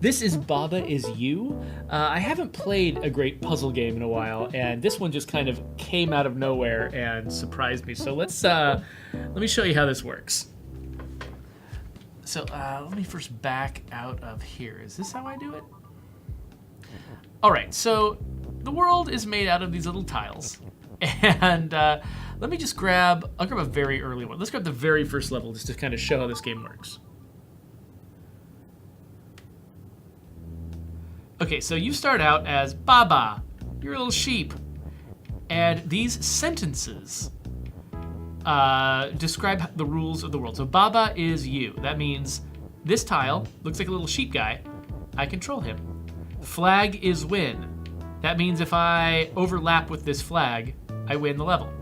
This is Baba Is You. I haven't played a great puzzle game in a while, and this one just kind of came out of nowhere and surprised me. So let me show you how this works. So let me first back out of here. Is this how I do it? All right, so the world is made out of these little tiles. And let me just I'll grab a very early one. Let's grab the very first level just to kind of show how this game works. Okay, so you start out as Baba, you're a little sheep. And these sentences describe the rules of the world. So Baba is you. That means this tile looks like a little sheep guy. I control him. Flag is win. That means if I overlap with this flag, I win the level.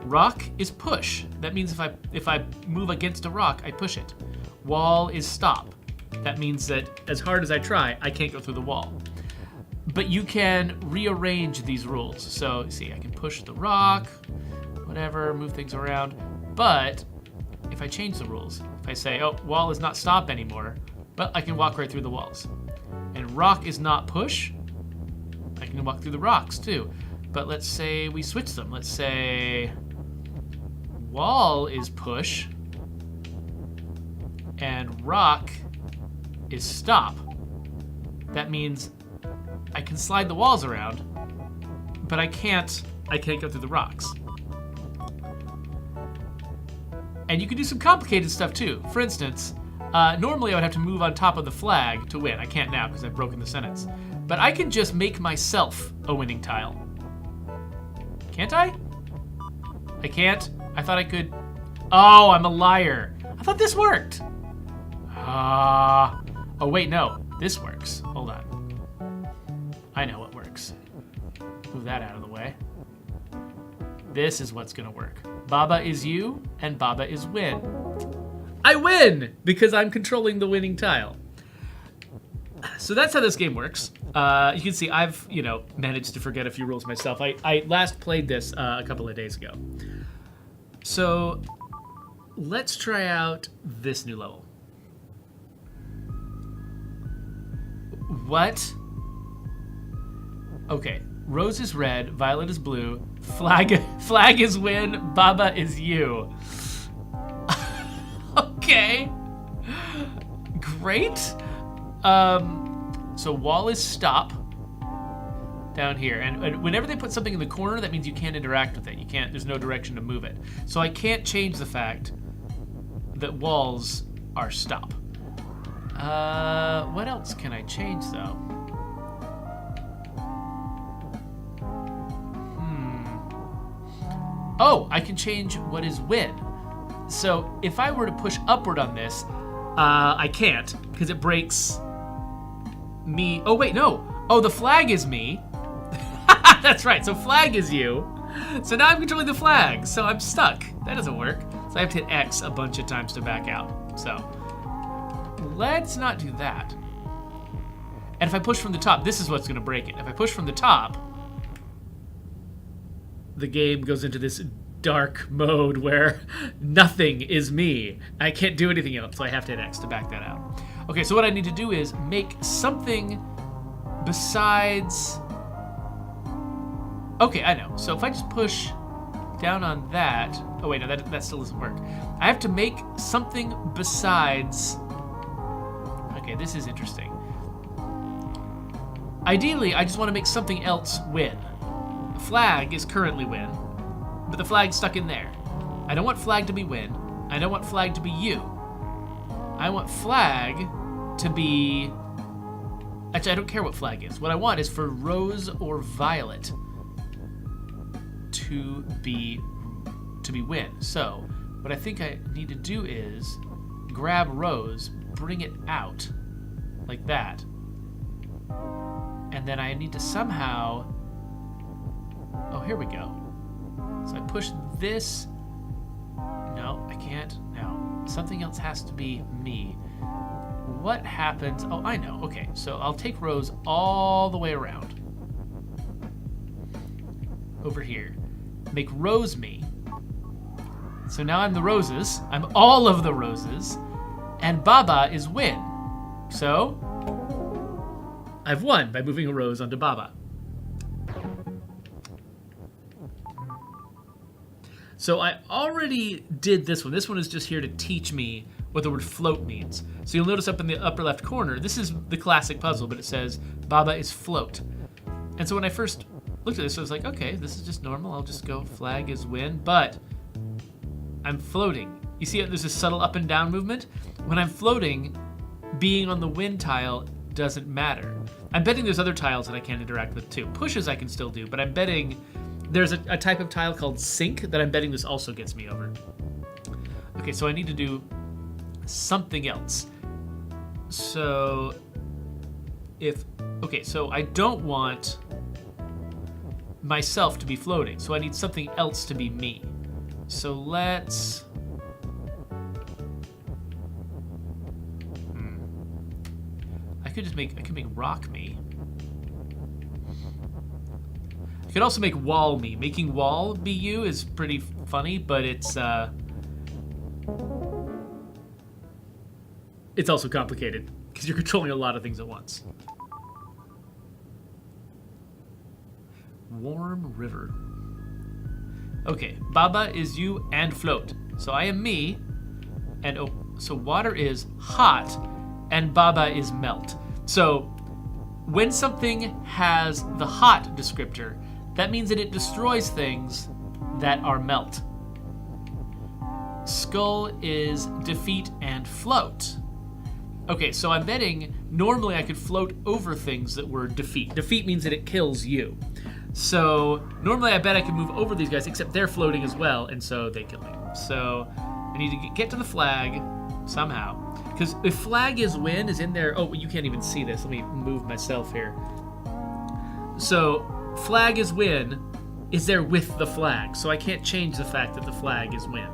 Rock is push. That means if I move against a rock, I push it. Wall is stop. That means that as hard as I try, I can't go through the wall. But you can rearrange these rules. So see, I can push the rock, whatever, move things around. But if I change the rules, if I say, oh, wall is not stop anymore, but I can walk right through the walls. And rock is not push, I can walk through the rocks too. But let's say we switch them. Let's say wall is push and rock is stop. That means I can slide the walls around, but I can't go through the rocks. And you can do some complicated stuff too. For instance, normally I would have to move on top of the flag to win. I can't now because I've broken the sentence. But I can just make myself a winning tile. Can't I? I can't? I thought I could. Oh, I'm a liar. I thought this worked. Oh wait, no, this works. Hold on. I know what works. Move that out of the way. This is what's gonna work. Baba is you, and Baba is win. I win because I'm controlling the winning tile. So that's how this game works. You can see I've, managed to forget a few rules myself. I last played this a couple of days ago. So let's try out this new level. What? Okay, rose is red, violet is blue, flag is win, Baba is you. Okay. Great. So wall is stop down here. And whenever they put something in the corner, that means you can't interact with it. There's no direction to move it. So I can't change the fact that walls are stop. What else can I change though? Oh, I can change what is win. So if I were to push upward on this, I can't because it breaks me. Oh wait, no. Oh, the flag is me. That's right, so flag is you. So now I'm controlling the flag, so I'm stuck. That doesn't work. So I have to hit X a bunch of times to back out. So let's not do that. And if I push from the top, this is what's gonna break it. If I push from the top, the game goes into this dark mode where nothing is me. I can't do anything else, so I have to hit X to back that out. Okay, so what I need to do is make something besides... Okay, I know. So if I just push down on that... Oh wait, no, that still doesn't work. I have to make something besides... Okay, this is interesting. Ideally, I just want to make something else win. Flag is currently win, but the flag's stuck in there. I don't want flag to be win. I don't want flag to be you. I want flag to be... Actually, I don't care what flag is. What I want is for rose or violet to be win. So what I think I need to do is grab rose, bring it out like that, and then I need to somehow... Oh, here we go. So I push this. No, I can't. No. Something else has to be me. What happens? Oh, I know. Okay, so I'll take rose all the way around. Over here. Make rose me. So now I'm the roses. I'm all of the roses. And Baba is win. So I've won by moving a rose onto Baba. So I already did this one. This one is just here to teach me what the word float means. So you'll notice up in the upper left corner, this is the classic puzzle, but it says Baba is float. And so when I first looked at this, I was like, okay, this is just normal. I'll just go flag is win, but I'm floating. You see there's a subtle up and down movement? When I'm floating, being on the win tile doesn't matter. I'm betting there's other tiles that I can interact with too. Pushes I can still do, but I'm betting there's a type of tile called sink that I'm betting this also gets me over. Okay, so I need to do something else. So so I don't want myself to be floating, so I need something else to be me. So let's I could make rock me. I could also make wall me. Making wall be you is pretty funny, but it's also complicated because you're controlling a lot of things at once. Warm river. Okay, Baba is you and float. So I am me, and so water is hot, and Baba is melt. So when something has the hot descriptor, that means that it destroys things that are melt. Skull is defeat and float. Okay, so I'm betting normally I could float over things that were defeat. Defeat means that it kills you. So normally I bet I could move over these guys, except they're floating as well, and so they kill me. So I need to get to the flag somehow. Because if flag is win is in there, oh, you can't even see this. Let me move myself here. So flag is win is there with the flag, so I can't change the fact that the flag is win.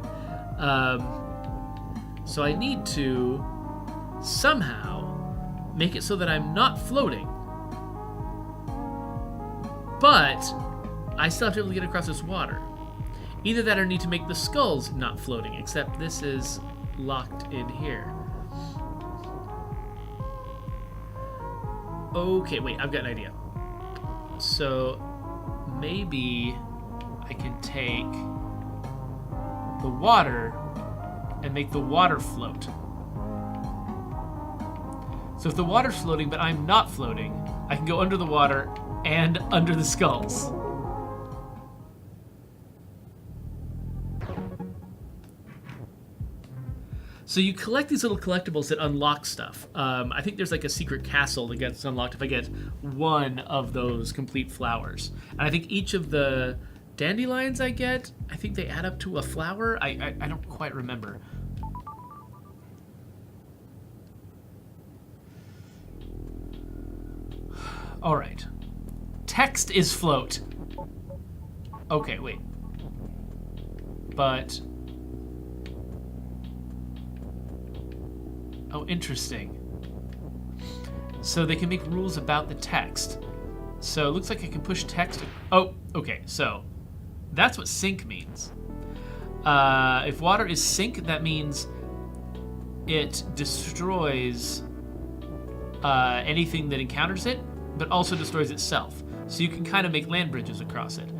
So I need to somehow make it so that I'm not floating, but I still have to be able to get across this water. Either that or need to make the skulls not floating, except this is locked in here. Okay, wait, I've got an idea. So maybe I can take the water and make the water float. So if the water's floating but I'm not floating, I can go under the water and under the skulls. So you collect these little collectibles that unlock stuff. I think there's like a secret castle that gets unlocked if I get one of those complete flowers. And I think each of the dandelions I get, I think they add up to a flower. I don't quite remember. All right. Text is float. Okay, wait. But... oh, interesting. So they can make rules about the text. So it looks like I can push text. Oh, okay. So that's what sink means. If water is sink, that means it destroys anything that encounters it, but also destroys itself. So you can kind of make land bridges across it.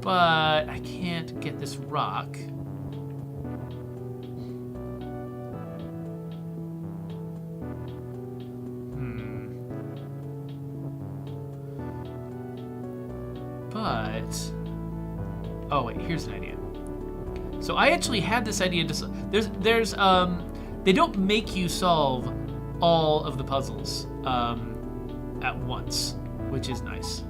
But I can't get this rock. But, oh wait, here's an idea. So I actually had this idea to, they don't make you solve all of the puzzles at once, which is nice.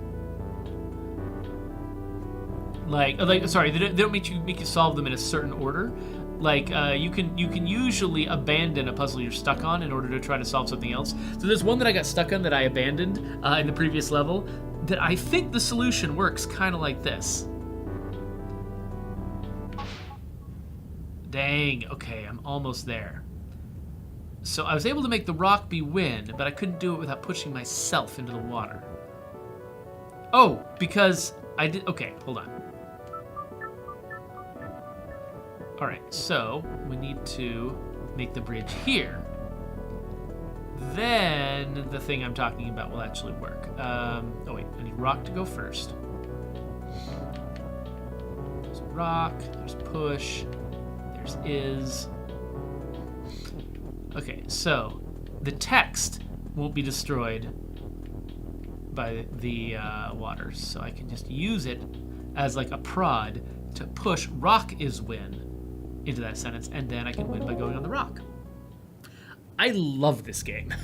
Sorry, they don't make you solve them in a certain order. Like you can usually abandon a puzzle you're stuck on in order to try to solve something else. So there's one that I got stuck on that I abandoned in the previous level that I think the solution works kind of like this. Dang, okay, I'm almost there. So I was able to make the rock be wind, but I couldn't do it without pushing myself into the water. Oh, because I did, okay, hold on. All right, so we need to make the bridge here. then the thing I'm talking about will actually work. Oh wait, I need rock to go first. There's rock, there's push, there's is. Okay, so the text won't be destroyed by the water, so I can just use it as like a prod to push rock is win into that sentence, and then I can win by going on the rock. I love this game.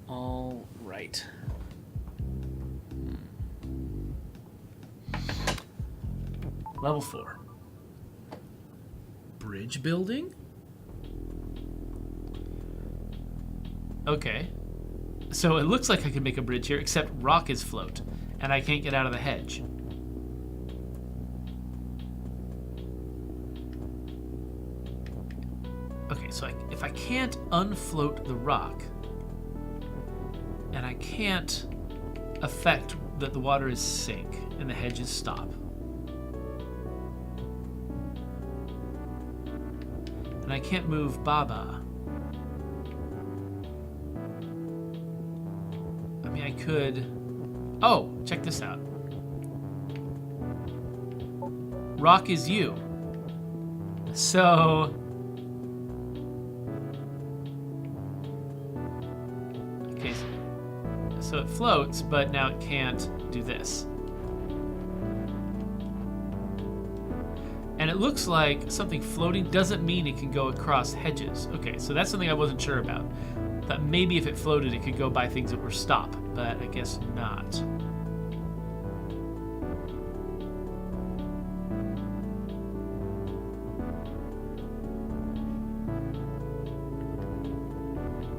All right. Level 4. Bridge building? Okay. So it looks like I can make a bridge here, except rock is float, and I can't get out of the hedge. Okay, so if I can't unfloat the rock, and I can't affect that the water is sink and the hedges stop, and I can't move Baba, I mean, I could... Oh, check this out. Rock is you. So... Okay, so it floats, but now it can't do this. And it looks like something floating doesn't mean it can go across hedges. Okay, so that's something I wasn't sure about. Thought maybe if it floated, it could go by things that were stop, but I guess not.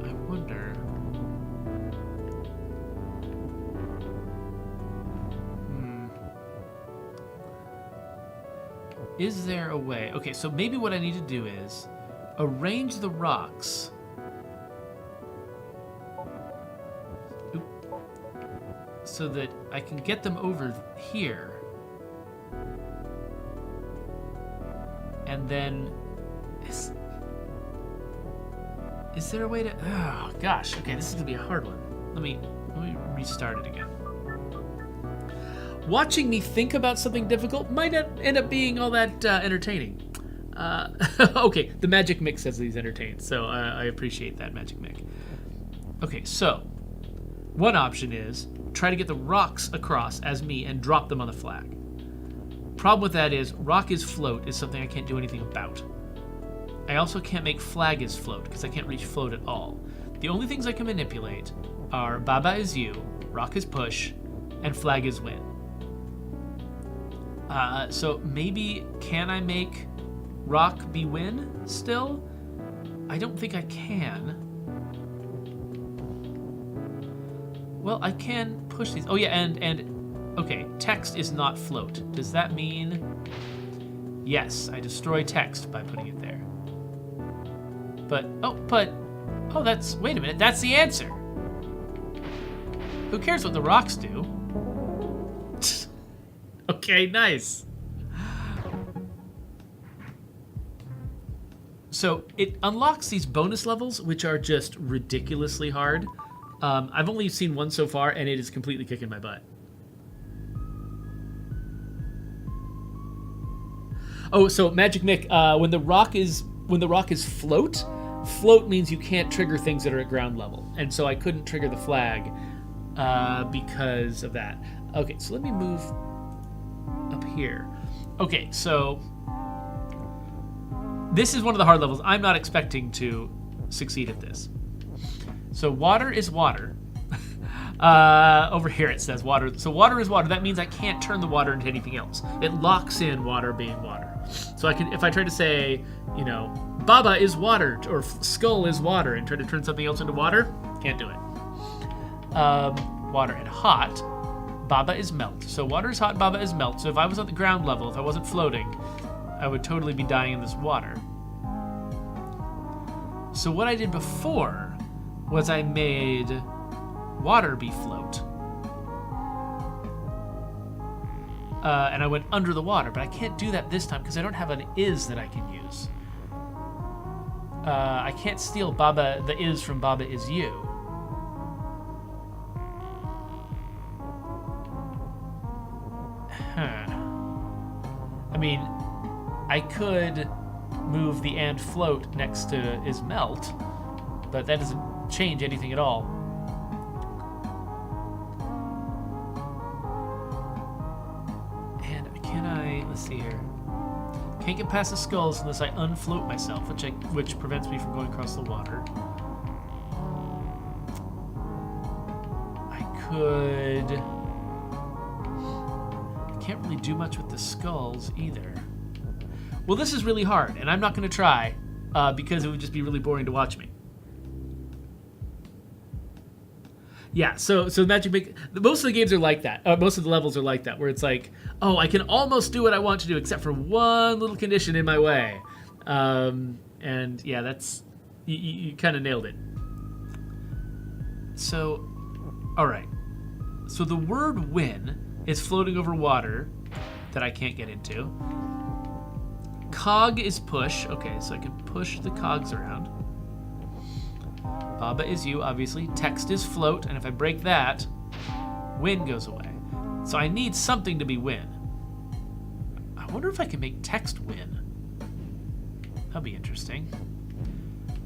I wonder... Is there a way? Okay, so maybe what I need to do is arrange the rocks so that I can get them over here. And then... Is there a way to... Oh, gosh. Okay, this is going to be a hard one. Let me restart it again. Watching me think about something difficult might not end up being all that entertaining. Okay, the Magic Mick says he's entertained, so I appreciate that, Magic Mick. Okay, so one option is try to get the rocks across as me and drop them on the flag. Problem with that is rock is float is something I can't do anything about. I also can't make flag is float because I can't reach float at all. The only things I can manipulate are Baba is you, rock is push, and flag is win. So maybe can I make rock be win still? I don't think I can. Well, I can push these. Oh yeah, and okay, text is not float. Does that mean... Yes, I destroy text by putting it there. Oh, that's... Wait a minute, that's the answer. Who cares what the rocks do? Okay, nice. So it unlocks these bonus levels, which are just ridiculously hard. I've only seen one so far, and it is completely kicking my butt. Oh, so Magic Mick, when the rock is float means you can't trigger things that are at ground level, and so I couldn't trigger the flag because of that. Okay, so let me move up here. Okay, so this is one of the hard levels. I'm not expecting to succeed at this. So water is water. Over here it says water. So water is water. That means I can't turn the water into anything else. It locks in water being water. So I can, if I try to say, you know, Baba is water or skull is water and try to turn something else into water, can't do it. Water and hot. Baba is melt. So water is hot, Baba is melt. So if I was at the ground level, if I wasn't floating, I would totally be dying in this water. So what I did before was I made water be float. And I went under the water, but I can't do that this time because I don't have an is that I can use. I can't steal Baba, the is from Baba is you. Huh. I mean, I could move the and float next to is melt, but that doesn't change anything at all. And can I, let's see here. Can't get past the skulls unless I unfloat myself, which prevents me from going across the water. I can't really do much with the skulls either. Well, this is really hard, and I'm not going to try because it would just be really boring to watch me. Yeah, so most of the games are like that. Most of the levels are like that, where it's like, oh, I can almost do what I want to do, except for one little condition in my way. And yeah, that's you kind of nailed it. So, all right. So the word "win" is floating over water that I can't get into. Cog is push. Okay, so I can push the cogs around. Baba is you, obviously. Text is float, and if I break that, win goes away. So I need something to be win. I wonder if I can make text win. That'll be interesting.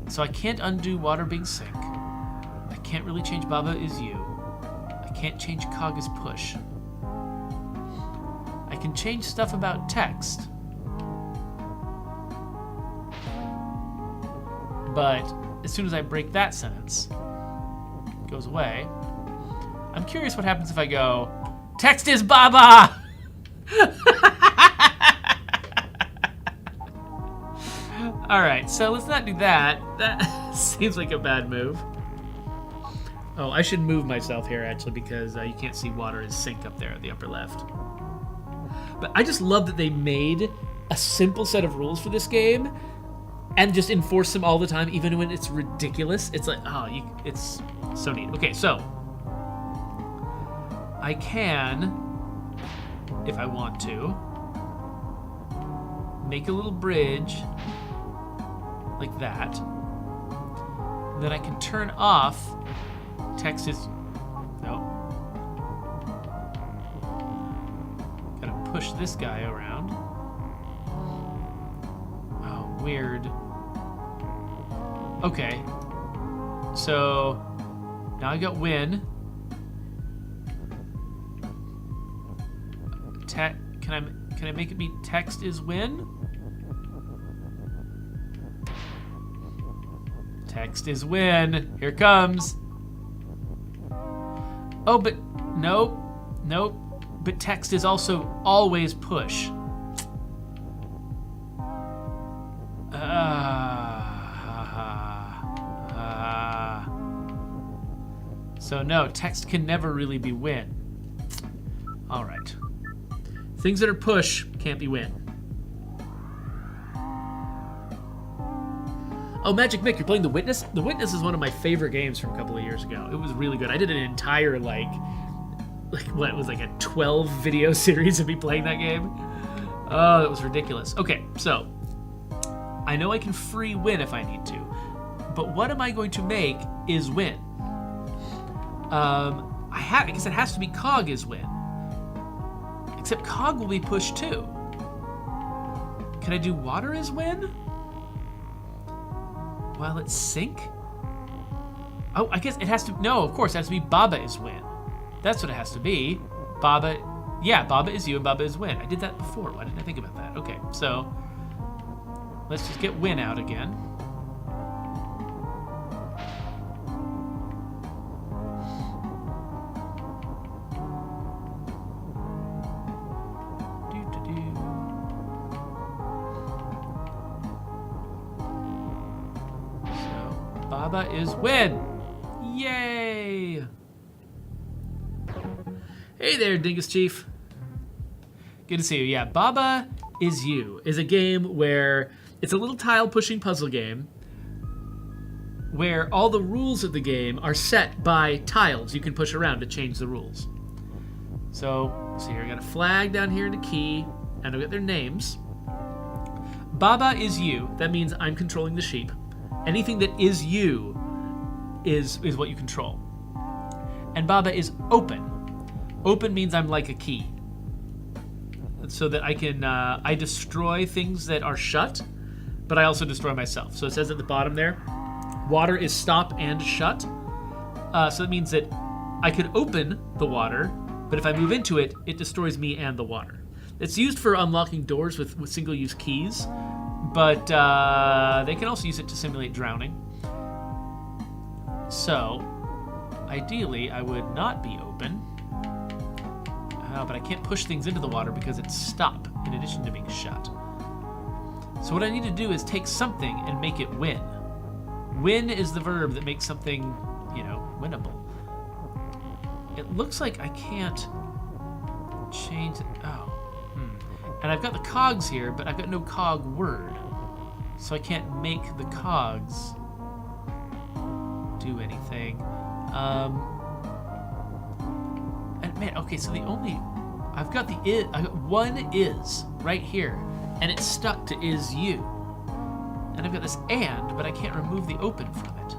So I can't undo water being sink. I can't really change Baba is you. I can't change cog is push. I can change stuff about text. But as soon as I break that sentence, it goes away. I'm curious what happens if I go, text is Baba! Alright, so let's not do that. That seems like a bad move. Oh, I should move myself here, actually, because you can't see water is sink up there at the upper left. But I just love that they made a simple set of rules for this game and just enforce them all the time, even when it's ridiculous. It's like, it's so neat. Okay, so I can, if I want to, make a little bridge like that. Then I can turn off text is, no. Gotta push this guy around. Oh, weird. Okay, so now I got win. Can I make it be text is win? Text is win. Here it comes. Oh, but nope. But text is also always push. So no, text can never really be win. All right. Things that are push can't be win. Oh, Magic Mick, you're playing The Witness? The Witness is one of my favorite games from a couple of years ago. It was really good. I did an entire, like what, it was like a 12 video series of me playing that game. Oh, that was ridiculous. Okay, so I know I can free win if I need to, but what am I going to make is win? I guess it has to be cog is win. Except cog will be push too. Can I do water is win? While it's sink? Oh, I guess it has to, no, of course, it has to be Baba is win. That's what it has to be. Baba is you and Baba is win. I did that before. Why didn't I think about that? Okay, so let's just get win out again. Baba is win. Yay! Hey there, Dingus Chief. Good to see you. Yeah, Baba is You is a game where it's a little tile pushing puzzle game where all the rules of the game are set by tiles you can push around to change the rules. So, see here, I got a flag down here and a key, and I've got their names. Baba is You. That means I'm controlling the sheep. Anything that is you is what you control. And Baba is open. Open means I'm like a key. So that I can, I destroy things that are shut, but I also destroy myself. So it says at the bottom there, water is stop and shut. So it means that I could open the water, but if I move into it, it destroys me and the water. It's used for unlocking doors with single-use keys, but they can also use it to simulate drowning. So, ideally, I would not be open. But I can't push things into the water because it's stop, in addition to being shut. So what I need to do is take something and make it win. Win is the verb that makes something, winnable. It looks like I can't change it. And I've got the cogs here, but I've got no cog word. So I can't make the cogs do anything. And man, okay, so I've got one is right here, and it's stuck to is you. And I've got this and, but I can't remove the open from it.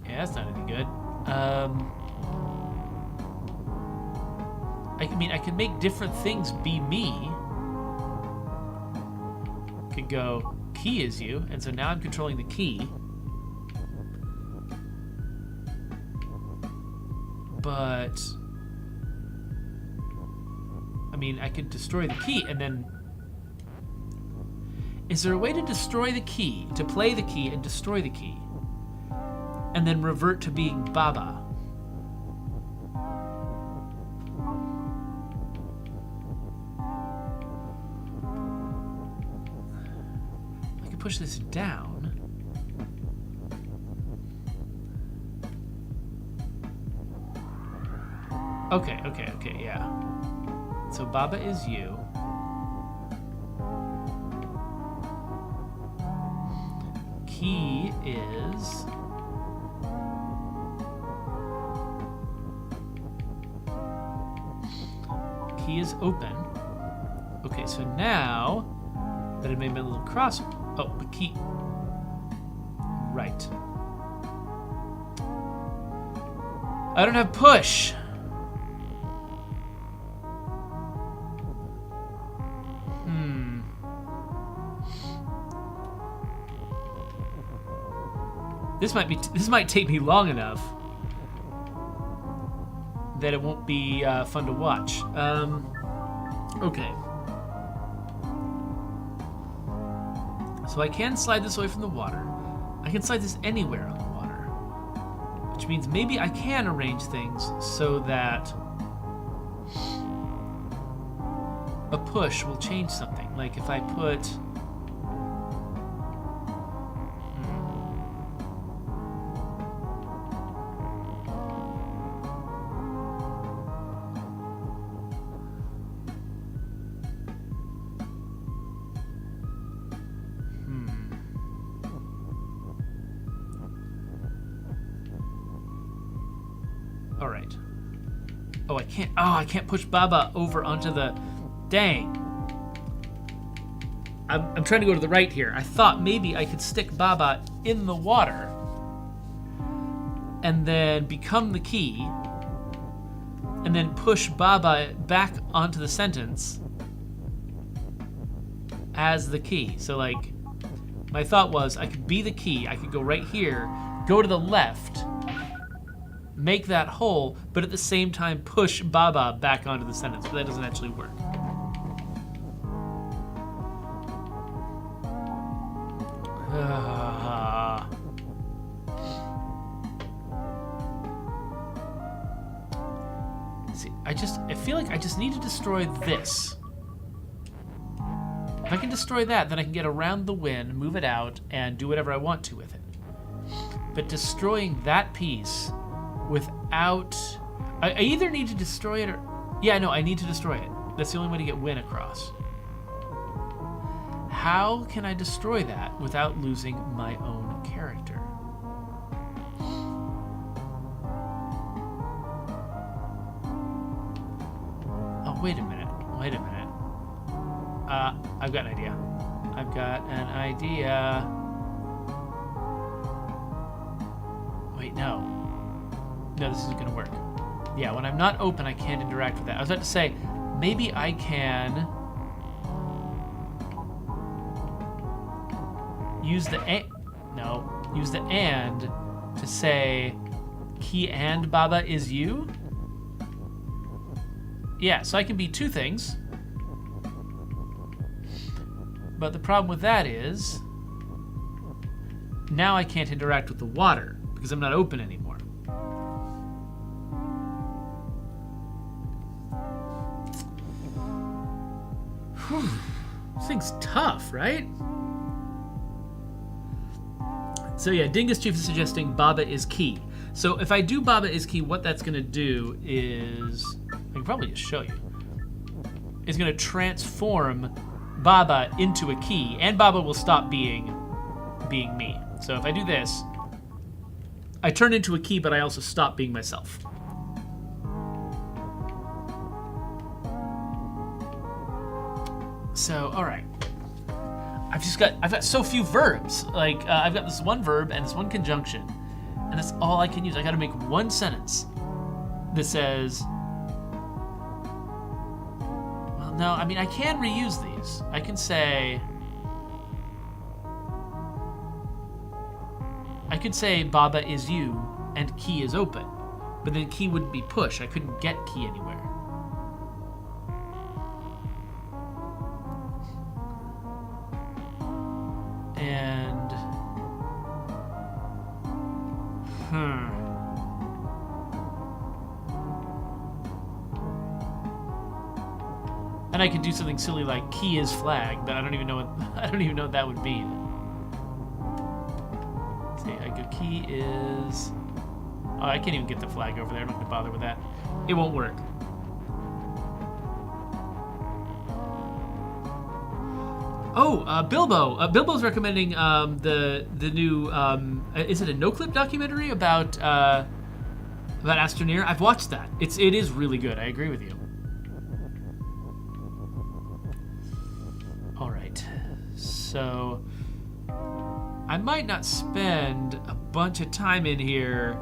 Yeah, that's not any good. I can make different things be me. Could go key is you, and so now I'm controlling the key. But I could destroy the key and then... Is there a way to destroy the key, to play the key and destroy the key, and then revert to being Baba? I could push this down. Okay, yeah. So Baba is you. Key is... Key is open. Okay, so now that I made my little cross... Oh, the key... Right. I don't have push! This might take me long enough that it won't be fun to watch. Okay. So I can slide this away from the water. I can slide this anywhere on the water, which means maybe I can arrange things so that a push will change something. Like if I put... All right. Oh, I can't push Baba over onto the... Dang. I'm trying to go to the right here. I thought maybe I could stick Baba in the water and then become the key and then push Baba back onto the sentence as the key. So like, my thought was I could be the key. I could go right here, go to the left, make that hole, but at the same time push Baba back onto the sentence. But that doesn't actually work. See, I feel like I just need to destroy this. If I can destroy that, then I can get around the win, move it out, and do whatever I want to with it. But destroying that piece without... I either need to destroy it or... Yeah, no, I need to destroy it. That's the only way to get win across. How can I destroy that without losing my own character? Oh, wait a minute. I've got an idea. I've got an idea. Wait, no. No, this isn't gonna work. Yeah, when I'm not open, I can't interact with that. I was about to say, maybe I can use the use the and to say key and Baba is you. Yeah, so I can be two things. But the problem with that is now I can't interact with the water because I'm not open anymore. Whew. This thing's tough, right? So yeah, Dingus Chief is suggesting Baba is key. So if I do Baba is key, what that's gonna do is, I can probably just show you, is gonna transform Baba into a key, and Baba will stop being me. So if I do this, I turn into a key, but I also stop being myself. So, all right. I've got so few verbs. Like, I've got this one verb and this one conjunction, and that's all I can use. I gotta make one sentence that says, well, no, I mean, I can reuse these. I can say Baba is you and key is open, but then key wouldn't be push. I couldn't get key anywhere. And and I could do something silly like key is flag, but I don't even know what that would mean. See, I go key is. Oh, I can't even get the flag over there. I'm not gonna bother with that. It won't work. Oh, Bilbo. Bilbo's recommending the new is it a no-clip documentary about Astroneer? I've watched that. It is really good. I agree with you. All right. So I might not spend a bunch of time in here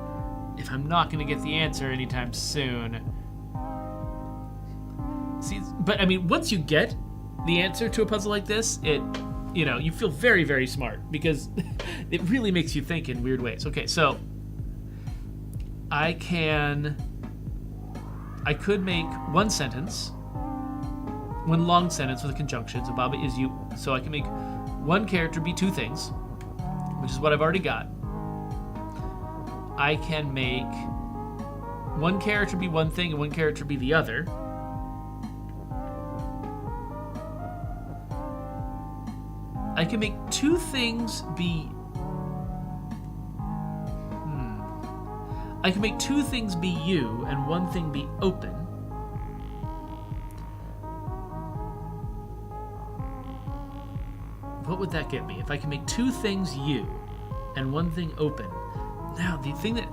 if I'm not going to get the answer anytime soon. See, but I mean, once you get the answer to a puzzle like this, you feel very, very smart because it really makes you think in weird ways. Okay, so I could make one sentence, one long sentence with a conjunction. So Baba is you. So I can make one character be two things, which is what I've already got. I can make one character be one thing and one character be the other. I can make two things be. I can make two things be you and one thing be open. What would that get me? If I can make two things you and one thing open. Now, the thing that.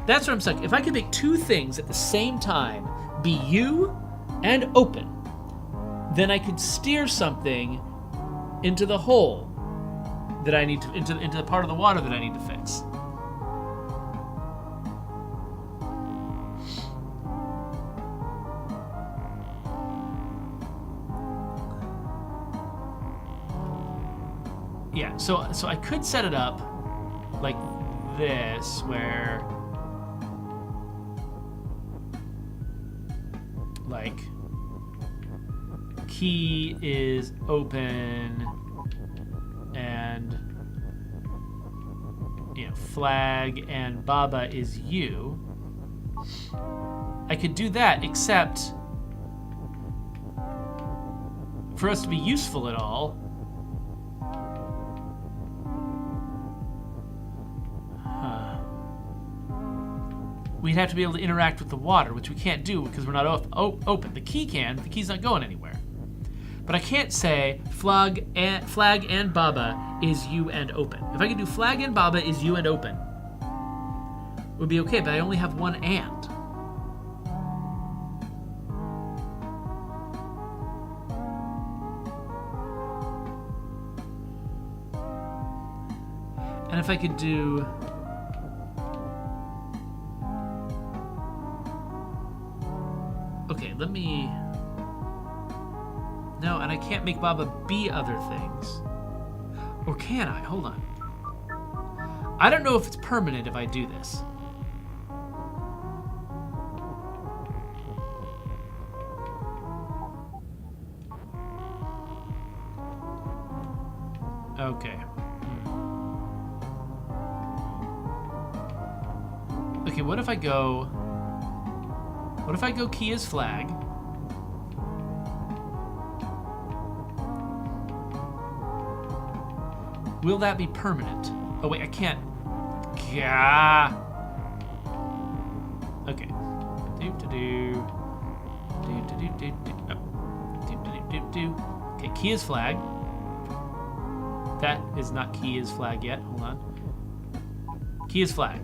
That's where I'm stuck. If I could make two things at the same time be you and open, then I could steer something into the hole that I need to, into the part of the water that I need to fix. Yeah, so I could set it up like this, where like key is open and flag and Baba is you. I could do that, except for us to be useful at all, we'd have to be able to interact with the water, which we can't do because we're not open. The key can. The key's not going anywhere. But I can't say flag and Baba is you and open. If I could do flag and Baba is you and open, it would be okay, but I only have one and. And if I could do... Okay, let me... No, and I can't make Baba be other things. Or can I? Hold on. I don't know if it's permanent if I do this. Okay. Okay, what if I go... What if I go key as flag? Will that be permanent? Oh wait, I can't. Yeah. Okay. Okay, key is flag. That is not key is flag yet. Hold on. Key is flag.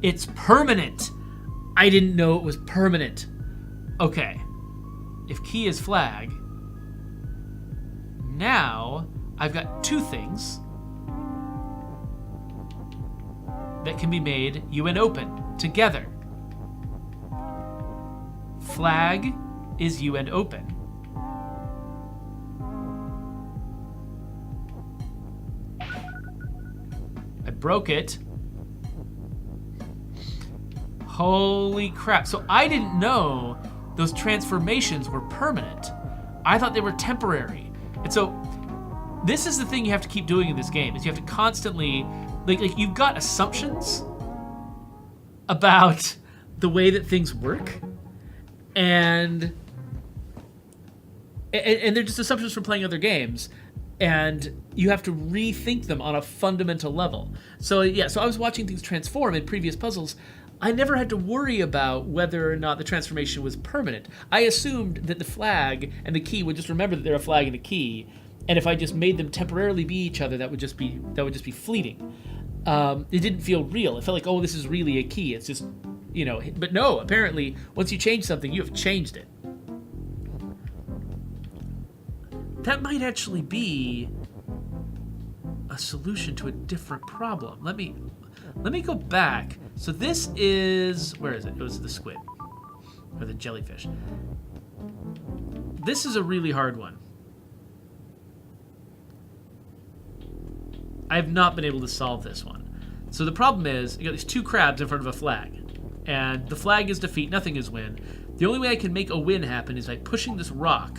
It's permanent. I didn't know it was permanent. Okay. If key is flag, now I've got two things that can be made UN open together. Flag is UN open. I broke it. Holy crap. So I didn't know those transformations were permanent. I thought they were temporary. And so this is the thing you have to keep doing in this game, is you have to constantly, like you've got assumptions about the way that things work, and they're just assumptions from playing other games, and you have to rethink them on a fundamental level. So yeah, so I was watching things transform in previous puzzles. I never had to worry about whether or not the transformation was permanent. I assumed that the flag and the key would just remember that they're a flag and a key, and if I just made them temporarily be each other, that would just be fleeting. It didn't feel real. It felt like, oh, this is really a key. It's just, but no, apparently, once you change something, you have changed it. That might actually be a solution to a different problem. Let me go back. So this is, where is it? It was the squid, or the jellyfish. This is a really hard one. I have not been able to solve this one. So the problem is, you got these two crabs in front of a flag, and the flag is defeat, nothing is win. The only way I can make a win happen is by pushing this rock.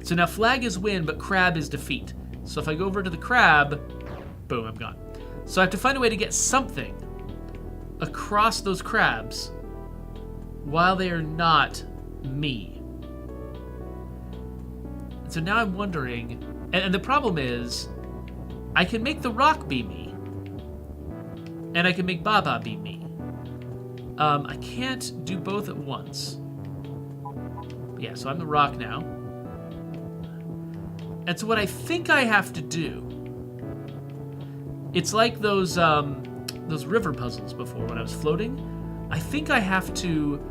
So now flag is win, but crab is defeat. So if I go over to the crab, boom, I'm gone. So I have to find a way to get something across those crabs while they are not me. And so now I'm wondering, and the problem is, I can make the rock be me, and I can make Baba be me. I can't do both at once. Yeah, so I'm the rock now. And so what I think I have to do, it's like those river puzzles before when I was floating. I think I have to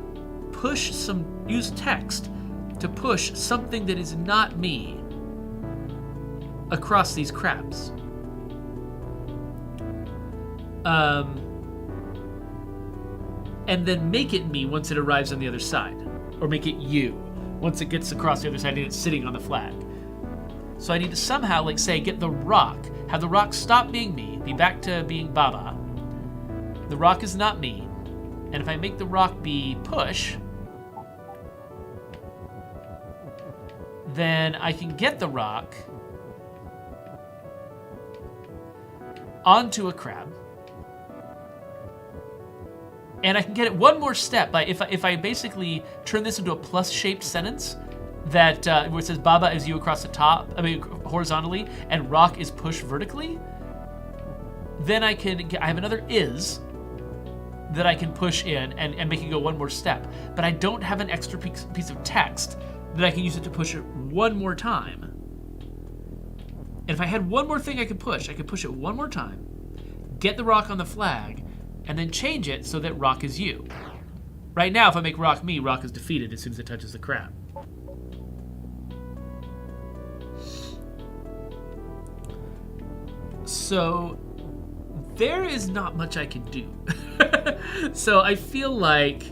use text to push something that is not me across these crabs. And then make it me once it arrives on the other side. Or make it you once it gets across the other side and it's sitting on the flag. So I need to somehow, like, say, get the rock, have the rock stop being me, be back to being Baba. The rock is not me. And if I make the rock be push, then I can get the rock onto a crab. And I can get it one more step by if I basically turn this into a plus-shaped sentence that where it says Baba is you across the top, horizontally, and rock is pushed vertically. Then I have another is that I can push in and make it go one more step. But I don't have an extra piece of text that I can use it to push it one more time. And if I had one more thing I could push it one more time, get the rock on the flag, and then change it so that rock is you. Right now, if I make rock me, rock is defeated as soon as it touches the crab. So there is not much I can do. So I feel like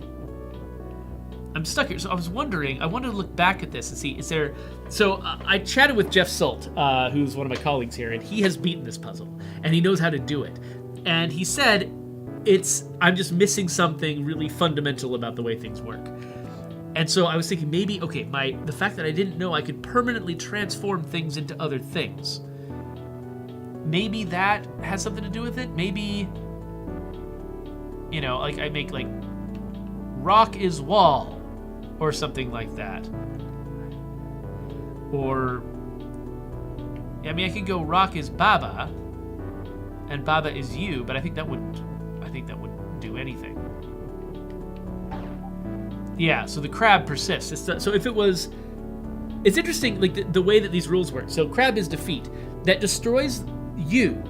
I'm stuck here. So I was wondering, I wanted to look back at this and see, is there... So I chatted with Jeff Sult, who's one of my colleagues here, and he has beaten this puzzle, and he knows how to do it. And he said, I'm just missing something really fundamental about the way things work. And so I was thinking maybe, okay, the fact that I didn't know I could permanently transform things into other things, maybe that has something to do with it. Maybe, like I make like rock is wall or something like that. Or, I mean, I could go rock is Baba and Baba is you, but I think that wouldn't do anything. Yeah, so the crab persists. So if it was... It's interesting, like, the way that these rules work. So crab is defeat. That destroys you,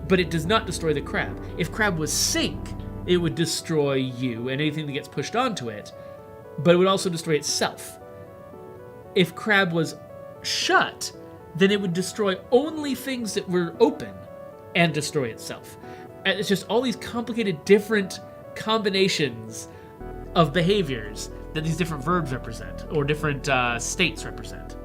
but it does not destroy the crab. If crab was sink, it would destroy you and anything that gets pushed onto it, but it would also destroy itself. If crab was shut, then it would destroy only things that were open and destroy itself. And it's just all these complicated different combinations of behaviors that these different verbs represent, or different states represent.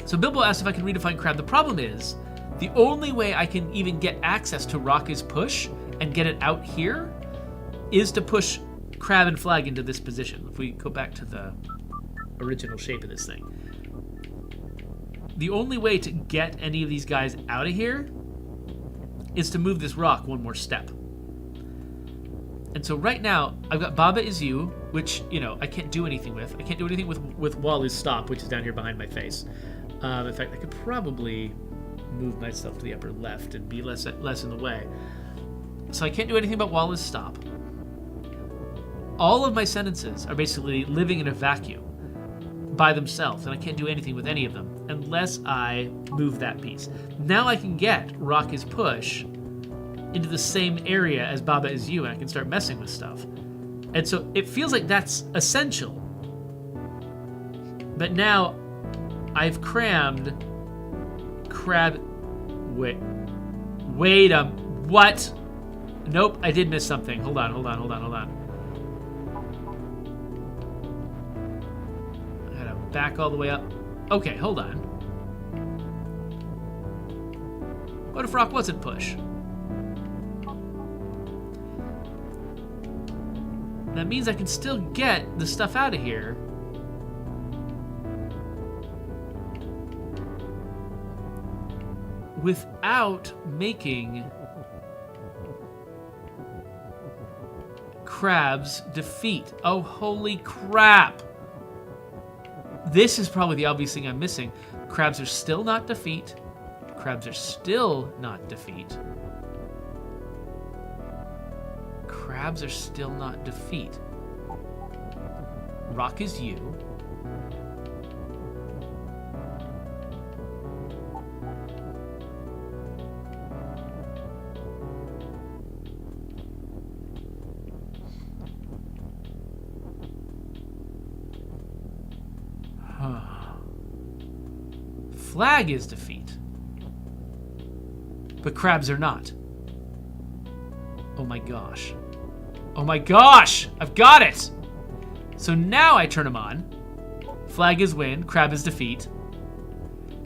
So Bilbo asked if I can redefine crab. The problem is, the only way I can even get access to rock is push and get it out here is to push crab and flag into this position. If we go back to the original shape of this thing. The only way to get any of these guys out of here is to move this rock one more step. And so right now, I've got Baba is you, which, I can't do anything with. I can't do anything with wall is stop, which is down here behind my face. In fact, I could probably move myself to the upper left and be less in the way. So I can't do anything about wall is stop. All of my sentences are basically living in a vacuum by themselves, and I can't do anything with any of them unless I move that piece. Now I can get rock is push into the same area as Baba is you, and I can start messing with stuff. And so it feels like that's essential. But now I've crammed crab... Wait, what? Nope, I did miss something. Hold on. I gotta back all the way up. Okay, hold on. What if rock wasn't push? That means I can still get the stuff out of here. Without making crabs defeat. Oh, holy crap. This is probably the obvious thing I'm missing. Crabs are still not defeat. Crabs are still not defeat. Crabs are still not defeat. Rock is you. Flag is defeat. But crabs are not. Oh my gosh. Oh my gosh! I've got it! So now I turn them on. Flag is win, crab is defeat.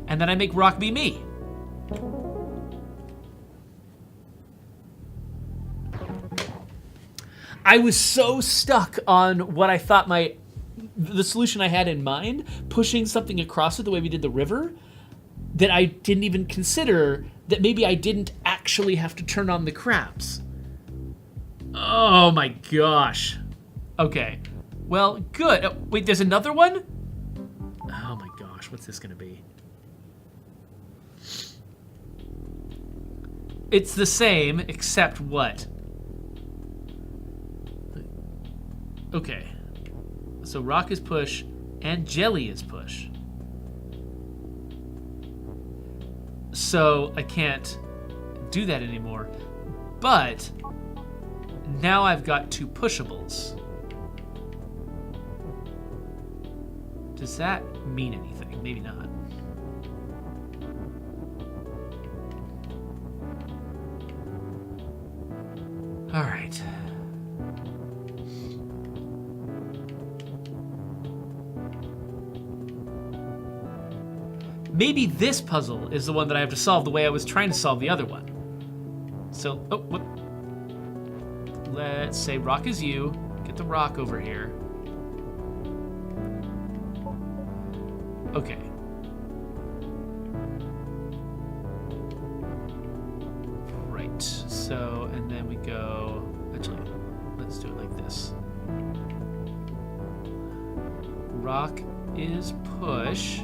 And then I make rock be me. I was so stuck on what I thought the solution I had in mind, pushing something across it the way we did the river, that I didn't even consider that maybe I didn't actually have to turn on the crabs. Oh my gosh. Okay. Well, good. Oh, wait, there's another one? Oh my gosh, what's this gonna be? It's the same, except what? Okay. So rock is push, and jelly is push. So I can't do that anymore. But now I've got two pushables. Does that mean anything? Maybe not. All right. Maybe this puzzle is the one that I have to solve the way I was trying to solve the other one. So, oh, whoop. Let's say rock is you. Get the rock over here. Okay. Right. So, and then we go... Actually, let's do it like this. Rock is push.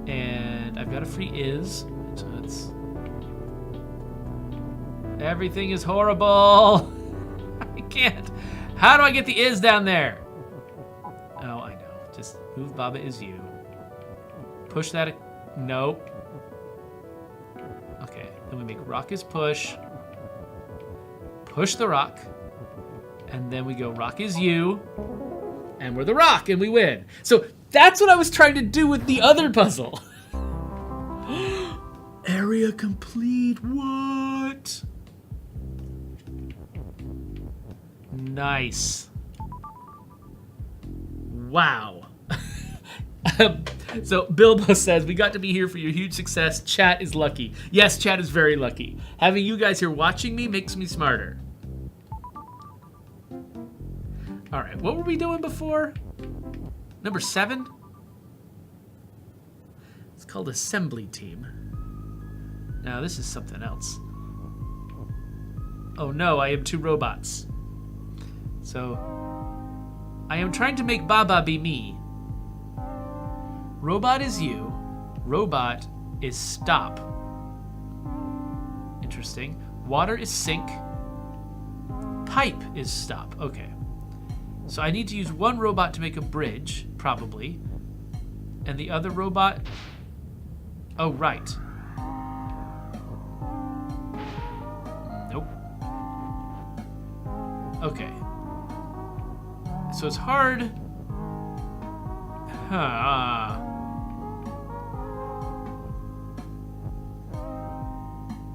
And I've got a free is. So it's... Everything is horrible. I can't. How do I get the is down there? Oh, I know. Just move Baba is you. Push that. Nope. Okay. Then we make rock is push. Push the rock. And then we go rock is you. And we're the rock and we win. So that's what I was trying to do with the other puzzle. Area complete. What? Nice. Wow. So Bilbo says, we got to be here for your huge success. Chat is lucky. Yes, chat is very lucky. Having you guys here watching me makes me smarter. All right, what were we doing before? Number 7? It's called Assembly Team. Now this is something else. Oh no, I am 2 robots. So, I am trying to make Baba be me. Robot is you. Robot is stop. Interesting. Water is sink. Pipe is stop. Okay. So I need to use one robot to make a bridge, probably. And the other robot... Oh, right. Nope. Okay. So it's hard. Huh.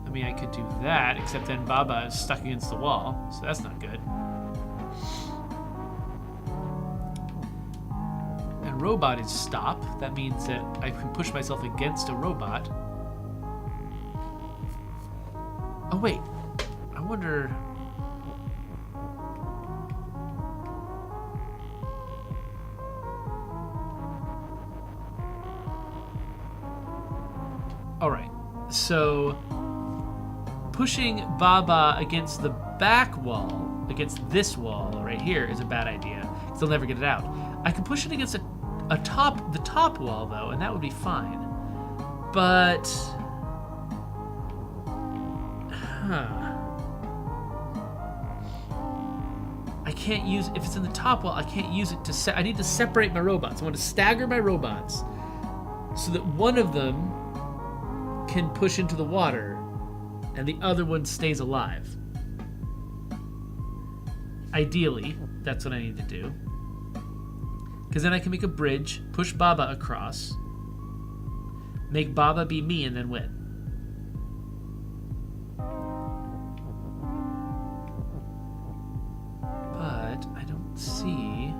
I mean, I could do that, except then Baba is stuck against the wall, so that's not good. And robot is stop. That means that I can push myself against a robot. Oh, wait. I wonder... All right, so pushing Baba against the back wall, against this wall right here, is a bad idea, because they'll never get it out. I can push it against the top wall, though, and that would be fine. But... I can't use... If it's in the top wall, I can't use it to... I need to separate my robots. I want to stagger my robots so that one of them can push into the water and the other one stays alive. Ideally, that's what I need to do. Because then I can make a bridge, push Baba across, make Baba be me, and then win. But I don't see...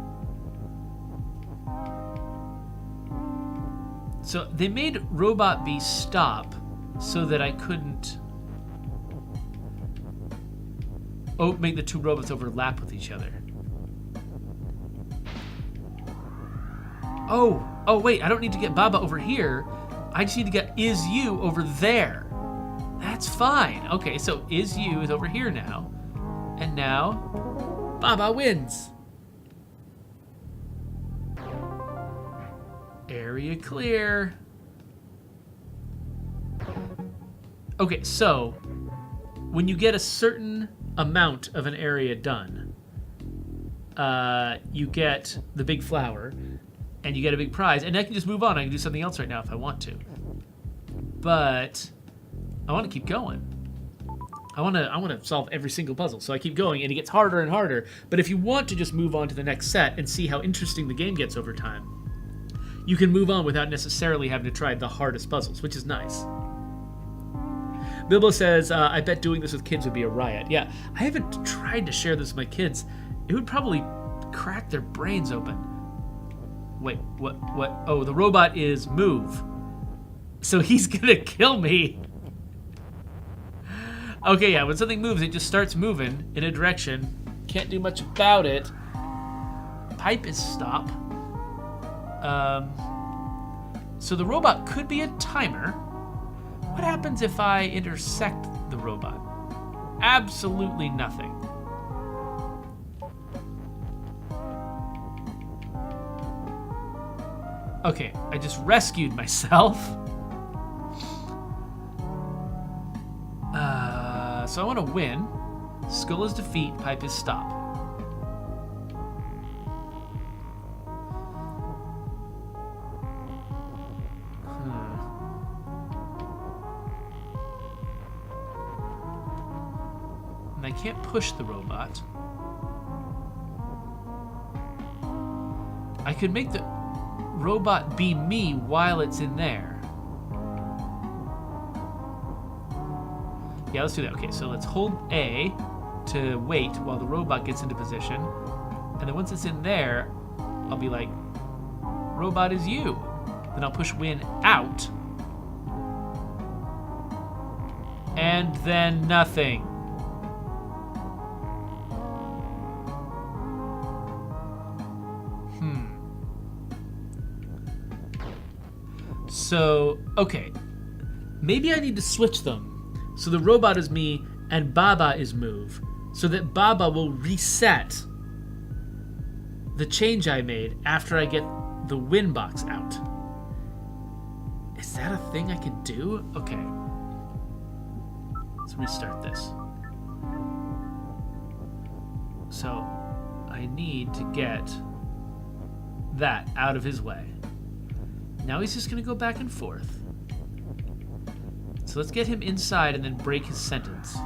So they made robot be stop so that I couldn't make the 2 robots overlap with each other. Oh wait, I don't need to get Baba over here. I just need to get is you over there. That's fine. Okay, so is you is over here now. And now Baba wins. Area clear. Okay, so when you get a certain amount of an area done, you get the big flower, and you get a big prize, and I can just move on. I can do something else right now if I want to. But I want to keep going. I want to solve every single puzzle, so I keep going, and it gets harder and harder. But if you want to just move on to the next set and see how interesting the game gets over time, you can move on without necessarily having to try the hardest puzzles, which is nice. Bilbo says, I bet doing this with kids would be a riot. Yeah, I haven't tried to share this with my kids. It would probably crack their brains open. Wait, what? Oh, the robot is move. So he's gonna kill me. Okay, yeah, when something moves, it just starts moving in a direction. Can't do much about it. Pipe is stop. So the robot could be a timer. What happens if I intersect the robot? Absolutely nothing. Okay, I just rescued myself. So I want to win. Skull is defeat, pipe is stop. And I can't push the robot. I could make the robot be me while it's in there. Yeah, let's do that. Okay, so let's hold A to wait while the robot gets into position. And then once it's in there, I'll be like, robot is you. Then I'll push win out. And then nothing. So, okay. Maybe I need to switch them. So the robot is me and Baba is move. So that Baba will reset the change I made after I get the win box out. Is that a thing I can do? Okay. Let's restart this. So I need to get that out of his way. Now he's just going to go back and forth. So let's get him inside and then break his sentence.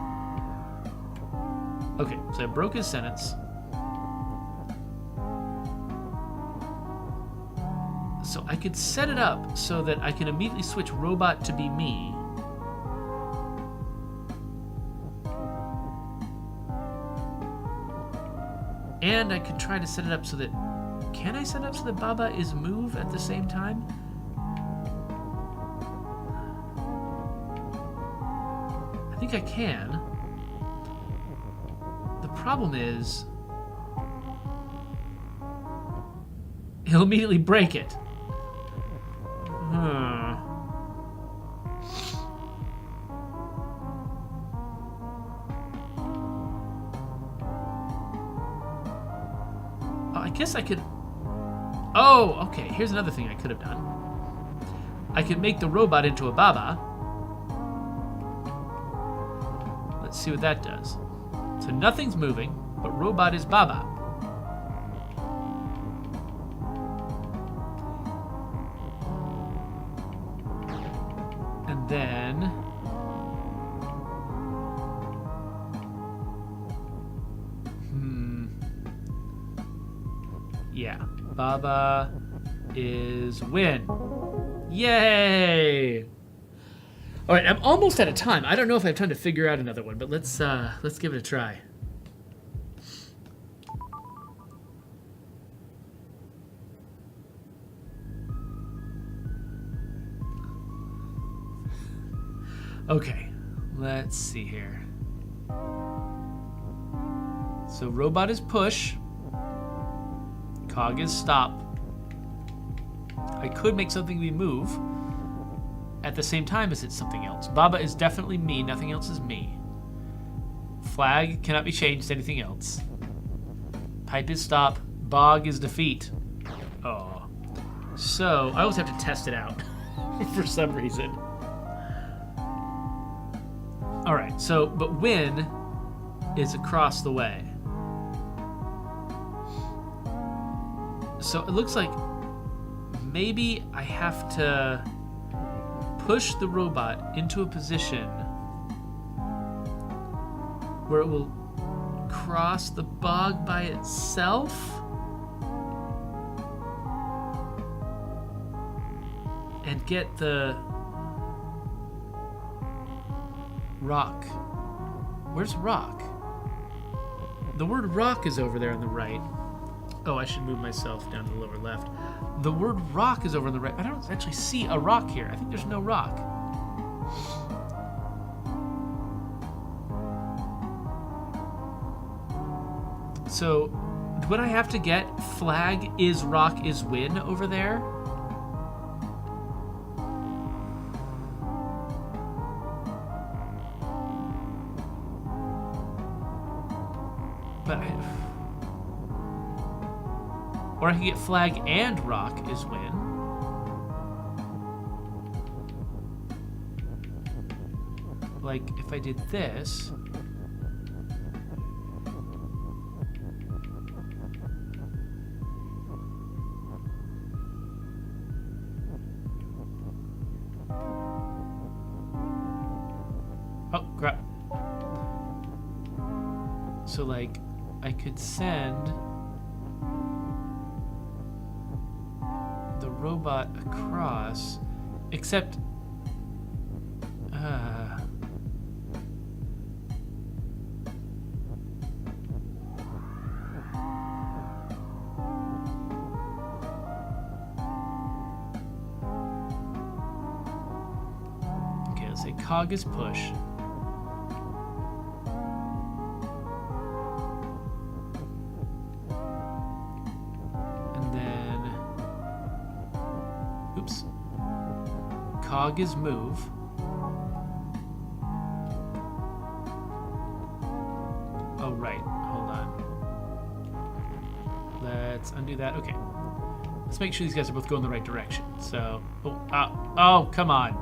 Okay, so I broke his sentence. So I could set it up so that I can immediately switch robot to be me. And I could try to set it up so that... Can I set it up so that Baba is move at the same time? I think I can. The problem is... he'll immediately break it. I guess I could... Oh, okay. Here's another thing I could have done. I could make the robot into a Baba. Let's see what that does. So nothing's moving, but robot is Baba. And then... Yeah, Baba is win. Yay! All right, I'm almost out of time. I don't know if I have time to figure out another one, but let's give it a try. Okay, let's see here. So robot is push. Cog is stop. I could make something be move at the same time as it's something else. Baba is definitely me, nothing else is me. Flag cannot be changed to anything else. Pipe is stop. Bog is defeat. Oh. So, I always have to test it out for some reason. Alright, so, but win is across the way. So it looks like maybe I have to push the robot into a position where it will cross the bog by itself. And get the... Rock. Where's rock? The word rock is over there on the right. Oh, I should move myself down to the lower left. The word rock is over on the right. I don't actually see a rock here. I think there's no rock. So, would I have to get flag is rock is win over there? But or I can get flag and rock is win. Like, if I did this... Oh, crap. So, like, I could send the robot across, except... Okay, let's say cog is push. Cog is move. Oh, right. Hold on. Let's undo that. Okay. Let's make sure these guys are both going the right direction. So, oh, come on.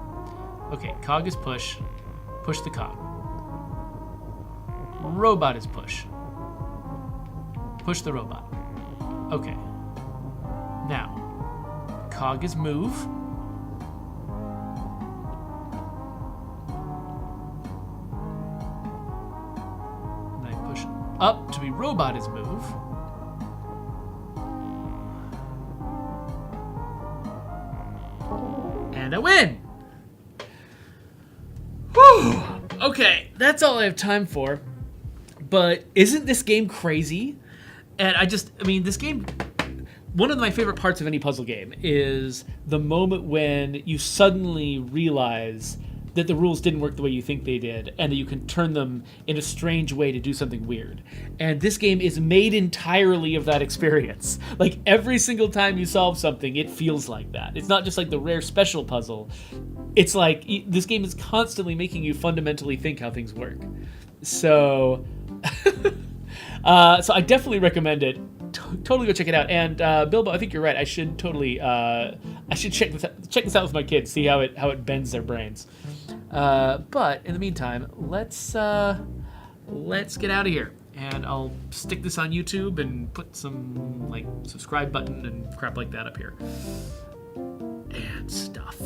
Okay, cog is push. Push the cog. Robot is push. Push the robot. Okay. Now, cog is move. Up to be robot is move. And I win! Whew! Okay, that's all I have time for. But isn't this game crazy? And I mean, this game... One of my favorite parts of any puzzle game is the moment when you suddenly realize that the rules didn't work the way you think they did, and that you can turn them in a strange way to do something weird. And this game is made entirely of that experience. Like, every single time you solve something, it feels like that. It's not just like the rare special puzzle. It's like, this game is constantly making you fundamentally think how things work. So, so I definitely recommend it. Totally go check it out. And Bilbo, I think you're right. I should totally, I should check this out with my kids, see how it bends their brains. But in the meantime, let's get out of here, and I'll stick this on YouTube and put some like subscribe button and crap like that up here and stuff.